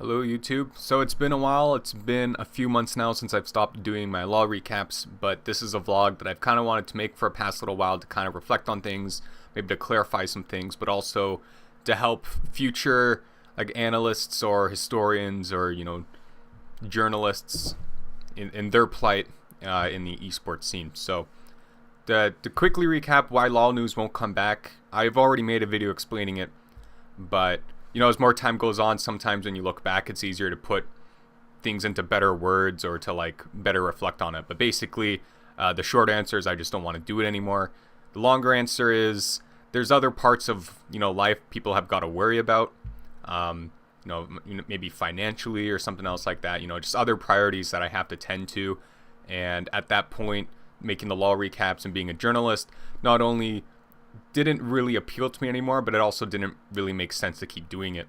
Hello YouTube. So it's been a while, it's been a few months now since I've stopped doing my law recaps, but this is a vlog that I've kind of wanted to make for a past little while to kind of reflect on things, maybe to clarify some things, but also to help future analysts or historians or journalists in their plight in the esports scene. So to quickly recap why law news won't come back, I've already made a video explaining it, but as more time goes on, sometimes when you look back, it's easier to put things into better words or to better reflect on it. But basically, the short answer is I just don't want to do it anymore. The longer answer is there's other parts of life people have got to worry about. Maybe financially or something else like that. Just other priorities that I have to tend to. And at that point, making the law recaps and being a journalist not only didn't really appeal to me anymore, but it also didn't really make sense to keep doing it.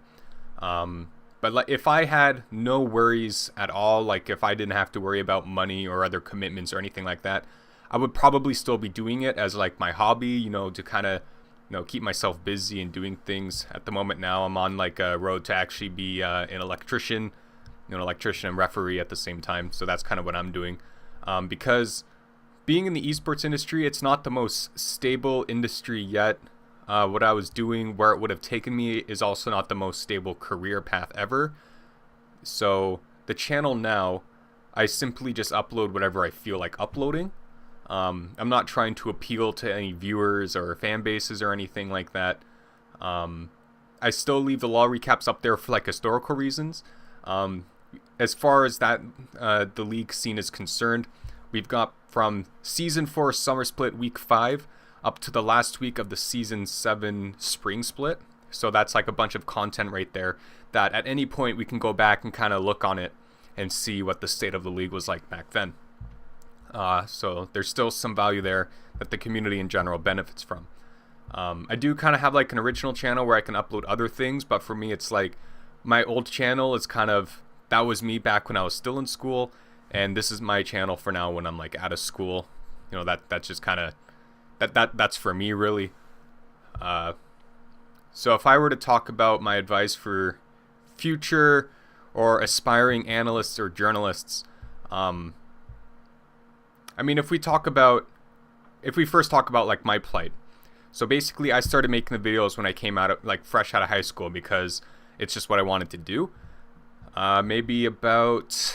But if I had no worries at all, if I didn't have to worry about money or other commitments or anything like that, I would probably still be doing it as my hobby, to kind of keep myself busy and doing things. At the moment now, I'm on a road to actually be an electrician, and referee at the same time. So that's kind of what I'm doing, because being in the esports industry, it's not the most stable industry yet. What I was doing, where it would have taken me, is also not the most stable career path ever. So the channel now, I simply just upload whatever I feel like uploading. I'm not trying to appeal to any viewers or fan bases or anything like that. I still leave the law recaps up there for historical reasons. As far as that the league scene is concerned, we've got from Season 4 Summer Split Week 5 up to the last week of the Season 7 Spring Split. So that's a bunch of content right there that at any point we can go back and kind of look on it and see what the state of the league was like back then. So there's still some value there that the community in general benefits from. I do kind of have an original channel where I can upload other things, but for me it's my old channel is that was me back when I was still in school. And this is my channel for now when I'm out of school. That's just kind of that's for me really. So if I were to talk about my advice for future or aspiring analysts or journalists, if we first talk about my plight. So basically, I started making the videos when I came out of fresh out of high school because it's just what I wanted to do. Maybe about,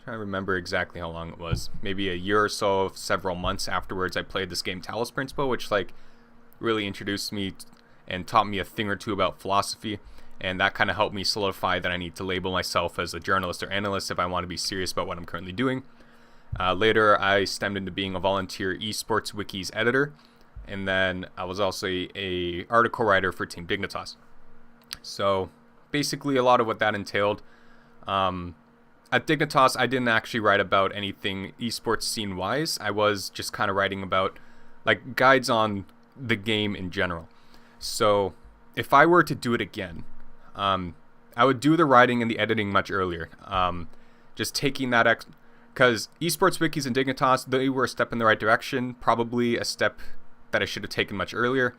I remember exactly how long it was. Maybe a year or so, several months afterwards, I played this game Talos Principle, which really introduced me and taught me a thing or two about philosophy, and that kind of helped me solidify that I need to label myself as a journalist or analyst if I want to be serious about what I'm currently doing. Later, I stemmed into being a volunteer esports wikis editor, and then I was also a article writer for Team Dignitas. So basically, a lot of what that entailed. At Dignitas, I didn't actually write about anything esports scene-wise. I was just kind of writing about guides on the game in general. So if I were to do it again, I would do the writing and the editing much earlier. Just taking that because esports wikis and Dignitas, they were a step in the right direction, probably a step that I should have taken much earlier.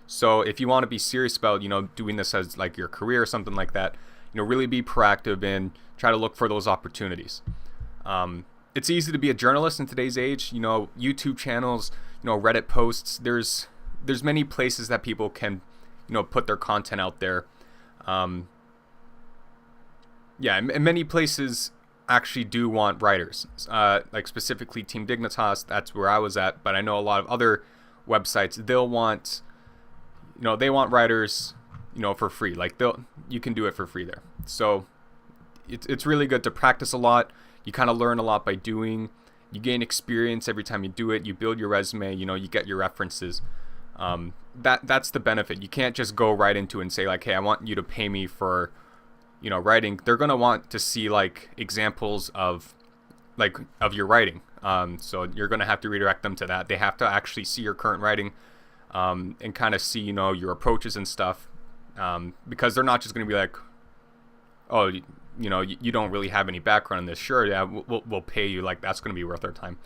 So if you want to be serious about doing this as your career or something like that, really be proactive and try to look for those opportunities. It's easy to be a journalist in today's age. YouTube channels, Reddit posts. There's many places that people can, put their content out there. And many places actually do want writers. Specifically Team Dignitas. That's where I was at. But I know a lot of other websites. They'll want, they want writers, for free. You can do it for free there. So it's really good to practice a lot. You kind of learn a lot by doing. You gain experience every time you do it. You build your resume. You get your references. That's the benefit. You can't just go right into it and say hey, I want you to pay me for writing. They're gonna want to see examples of your writing. So you're gonna have to redirect them to that. They have to actually see your current writing, and kind of see your approaches and stuff. Because they're not just going to be oh, you don't really have any background in this. Sure, yeah, we'll pay you. That's going to be worth our time.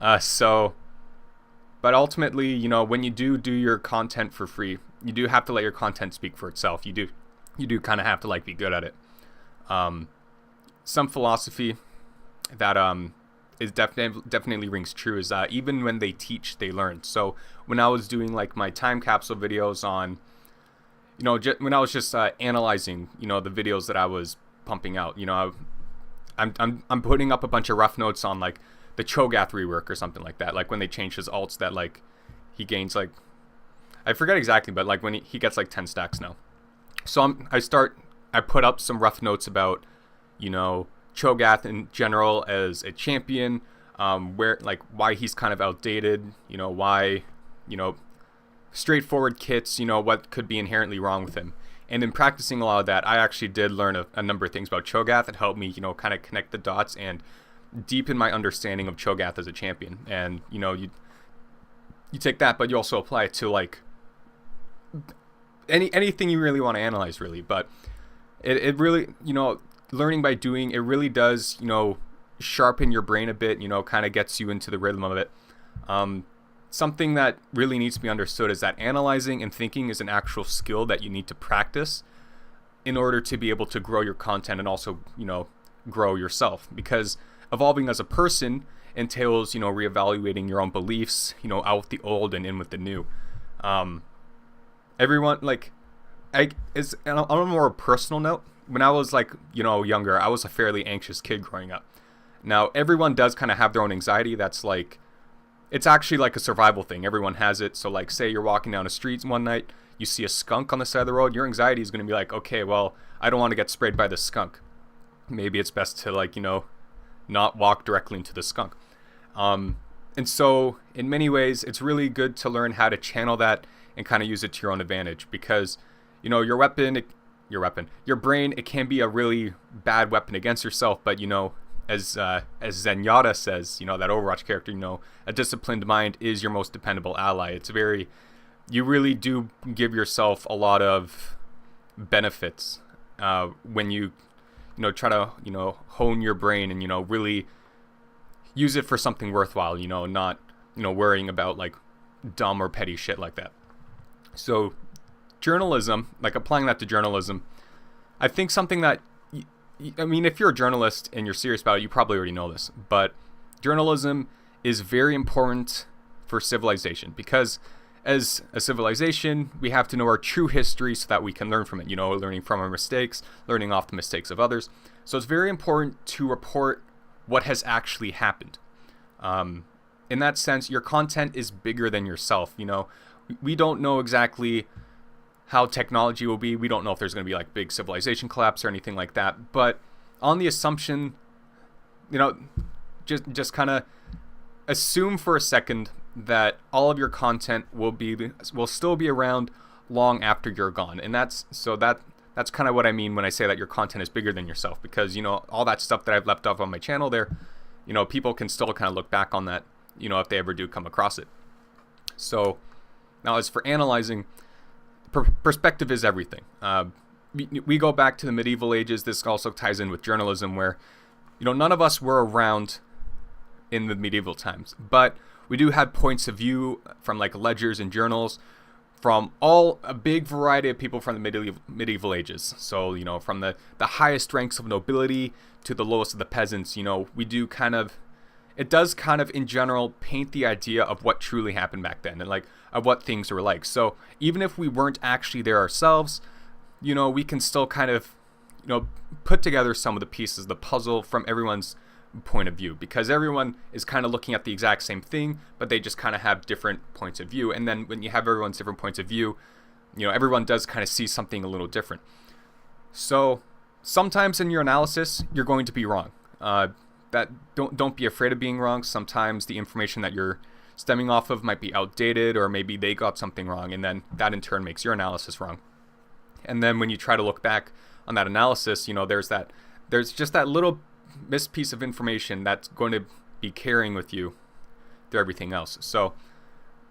But ultimately, when you do your content for free, you do have to let your content speak for itself. You do kind of have to be good at it. Some philosophy that is definitely rings true is even when they teach, they learn. So when I was doing like my time capsule videos on, when I was just analyzing, the videos that I was pumping out, I'm putting up a bunch of rough notes on like the Cho'Gath rework or something like that. Like when they change his ults that like he gains like, I forget exactly, but like when he gets like 10 stacks now. So I put up some rough notes about, Cho'Gath in general as a champion, where like why he's kind of outdated, why, straightforward kits, what could be inherently wrong with him. And in practicing a lot of that, I actually did learn a number of things about Cho'Gath that helped me, kind of connect the dots and deepen my understanding of Cho'Gath as a champion. And, you take that, but you also apply it to like anything you really want to analyze, really. But it really, learning by doing, it really does, sharpen your brain a bit, kind of gets you into the rhythm of it. Something that really needs to be understood is that analyzing and thinking is an actual skill that you need to practice in order to be able to grow your content and also, grow yourself. Because evolving as a person entails, reevaluating your own beliefs, out with the old and in with the new. Everyone, like, on a more personal note, when I was like, younger, I was a fairly anxious kid growing up. Now, everyone does kind of have their own anxiety. That's like, it's actually like a survival thing. Everyone has it. So like, say you're walking down the streets one night, you see a skunk on the side of the road, your anxiety is going to be like, okay, well, I don't want to get sprayed by the skunk. Maybe it's best to like, not walk directly into the skunk. And so in many ways, it's really good to learn how to channel that and kind of use it to your own advantage, because, your brain, it can be a really bad weapon against yourself. But, as Zenyatta says, that Overwatch character, a disciplined mind is your most dependable ally. You really do give yourself a lot of benefits when you, try to, hone your brain and, really use it for something worthwhile, not, worrying about like dumb or petty shit like that. So journalism, like applying that to journalism, I think something that, if you're a journalist and you're serious about it, you probably already know this, but journalism is very important for civilization, because as a civilization, we have to know our true history so that we can learn from it, learning from our mistakes, learning off the mistakes of others. So it's very important to report what has actually happened. In that sense, your content is bigger than yourself. We don't know exactly how technology will be. We don't know if there's going to be like big civilization collapse or anything like that. But on the assumption, just kind of assume for a second that all of your content will still be around long after you're gone. And that's kind of what I mean when I say that your content is bigger than yourself, because, all that stuff that I've left off on my channel there, people can still kind of look back on that, if they ever do come across it. So now as for analyzing, perspective is everything. We go back to the medieval ages. This also ties in with journalism, where, none of us were around in the medieval times, but we do have points of view from like ledgers and journals from a big variety of people from the medieval ages. So, from the highest ranks of nobility to the lowest of the peasants, it does kind of in general paint the idea of what truly happened back then and like of what things were like. So even if we weren't actually there ourselves, we can still kind of, put together some of the pieces of the puzzle from everyone's point of view, because everyone is kind of looking at the exact same thing, but they just kind of have different points of view. And then when you have everyone's different points of view, everyone does kind of see something a little different. So sometimes in your analysis, you're going to be wrong. That don't be afraid of being wrong. Sometimes the information that you're stemming off of might be outdated, or maybe they got something wrong, and then that in turn makes your analysis wrong. And then when you try to look back on that analysis, there's just that little missed piece of information that's going to be carrying with you through everything else. So,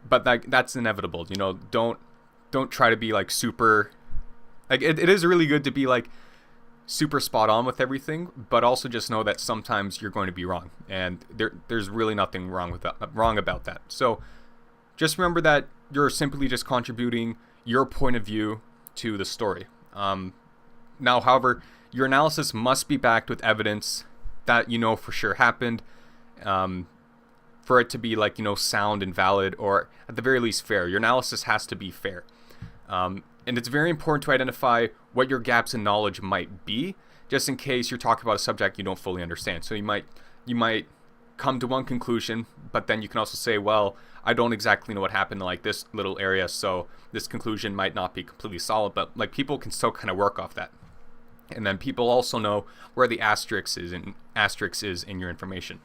but that's inevitable. Don't try to be like super, like it is really good to be like super spot on with everything, but also just know that sometimes you're going to be wrong, and there's really nothing wrong about that. So just remember that you're simply just contributing your point of view to the story. Now, however, your analysis must be backed with evidence that you know for sure happened, for it to be like, sound and valid, or at the very least fair. Your analysis has to be fair. And it's very important to identify what your gaps in knowledge might be, just in case you're talking about a subject you don't fully understand. So you might come to one conclusion, but then you can also say, well, I don't exactly know what happened in like this little area, so this conclusion might not be completely solid, but like people can still kind of work off that. And then people also know where the asterisk is in your information.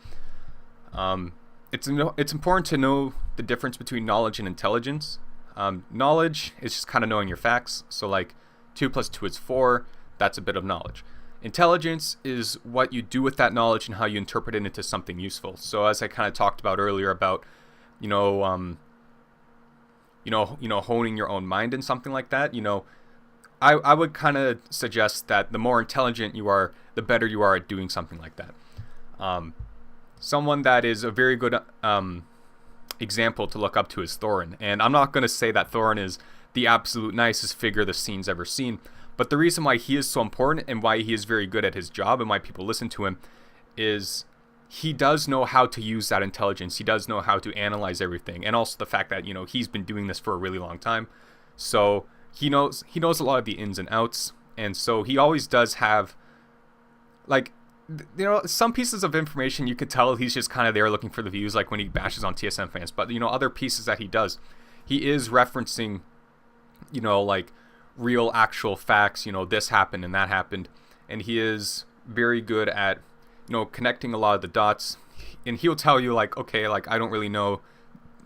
It's important to know the difference between knowledge and intelligence. Knowledge is just kind of knowing your facts. So like 2 + 2 is 4. That's a bit of knowledge. Intelligence is what you do with that knowledge and how you interpret it into something useful. So as I kind of talked about earlier about, honing your own mind and something like that, I would kind of suggest that the more intelligent you are, the better you are at doing something like that. Someone that is a very good example to look up to is Thorin. And I'm not going to say that Thorin is the absolute nicest figure the scene's ever seen, but the reason why he is so important and why he is very good at his job and why people listen to him is he does know how to use that intelligence. He does know how to analyze everything. And also the fact that, he's been doing this for a really long time. So he knows a lot of the ins and outs. And so he always does have, like, some pieces of information you could tell he's just kind of there looking for the views, like when he bashes on TSM fans. But, other pieces that he does, he is referencing, like real actual facts, this happened and that happened. And he is very good at, connecting a lot of the dots. And he'll tell you like, okay, like I don't really know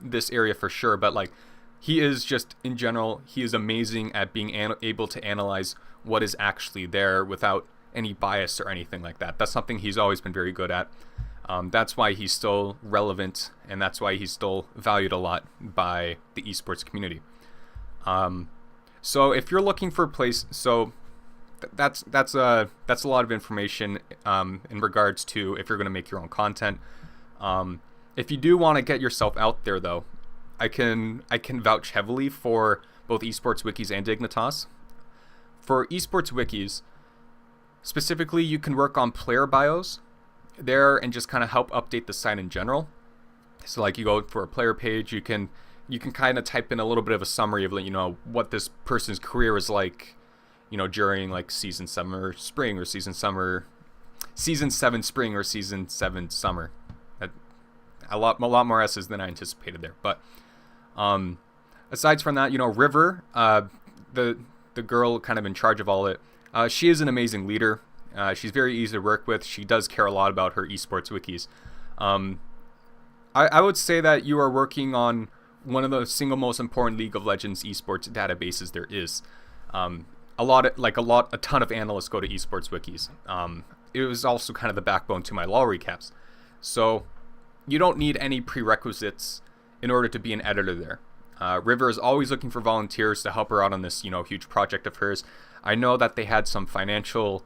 this area for sure, but like he is just, in general, he is amazing at being able to analyze what is actually there without any bias or anything like that. That's something he's always been very good at. That's why he's still relevant, and that's why he's still valued a lot by the esports community. So if you're looking for a place, that's a lot of information in regards to if you're going to make your own content. If you do want to get yourself out there, though, I can vouch heavily for both esports wikis and Dignitas. For esports wikis, specifically, you can work on player bios there and just kind of help update the site in general. So like you go for a player page, you can kind of type in a little bit of a summary of what this person's career is like, during like season 7 spring or season 7 spring or season 7 summer. A lot more S's than I anticipated there. But aside from that, River, the girl kind of in charge of all it, she is an amazing leader. She's very easy to work with. She does care a lot about her esports wikis. I would say that you are working on one of the single most important League of Legends esports databases there is. A ton of analysts go to esports wikis. It was also kind of the backbone to my LoLRecaps. So you don't need any prerequisites in order to be an editor there. River is always looking for volunteers to help her out on this, huge project of hers. I know that they had some financial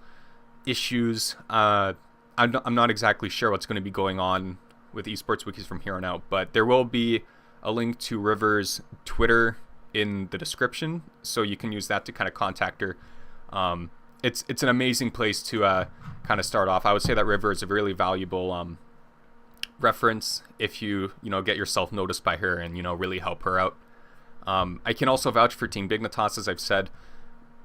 issues. I'm not exactly sure what's going to be going on with esports wikis from here on out, but there will be a link to River's Twitter in the description, so you can use that to kind of contact her. It's an amazing place to kind of start off. I would say that River is a really valuable reference if you get yourself noticed by her and really help her out. I can also vouch for Team Dignitas, as I've said.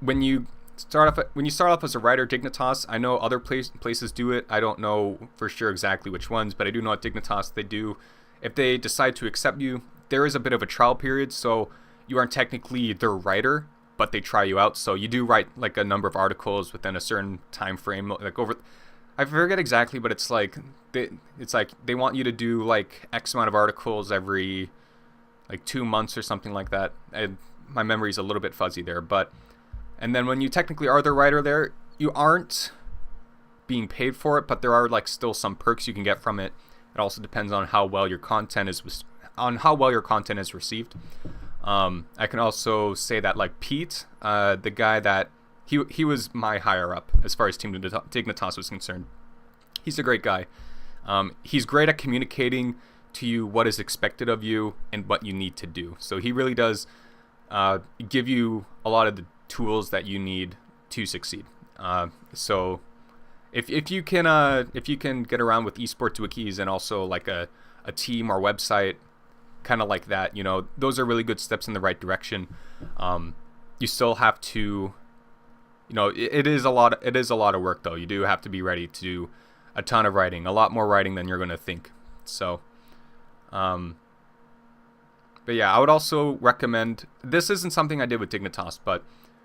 When you start off as a writer, Dignitas, I know other places do it. I don't know for sure exactly which ones, but I do know at Dignitas they do. If they decide to accept you, there is a bit of a trial period, so you aren't technically their writer, but they try you out. So you do write like a number of articles within a certain time frame, like over, I forget exactly, but it's like they want you to do like X amount of articles every like 2 months or something like that. My memory's a little bit fuzzy there, but and then when you technically are the writer there, you aren't being paid for it, but there are like still some perks you can get from it. It also depends on how well your content is received. I can also say that like Pete, the guy that he was my higher up as far as Team Dignitas was concerned. He's a great guy. He's great at communicating to you what is expected of you and what you need to do. So he really does give you a lot of the tools that you need to succeed. So if you can get around with esports wikis and also like a team or website, kind of like that, those are really good steps in the right direction. You still have to, it is a lot of work though. You do have to be ready to do a ton of writing, a lot more writing than you're going to think. So, but yeah, I would also recommend, this isn't something I did with Dignitas, but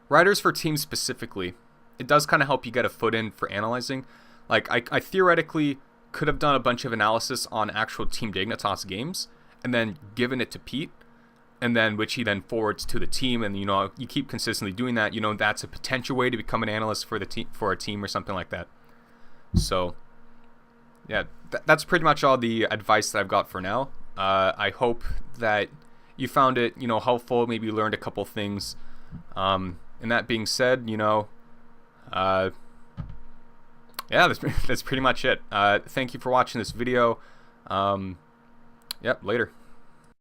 writers for teams specifically, it does kind of help you get a foot in for analyzing. Like I theoretically could have done a bunch of analysis on actual Team Dignitas games and then given it to Pete, and then which he then forwards to the team, and you keep consistently doing that. That's a potential way to become an analyst for the team, for a team or something like that. So yeah, that's pretty much all the advice that I've got for now. I hope that you found it helpful, maybe you learned a couple things. And that being said, yeah, that's pretty much it. Thank you for watching this video. Yep, later.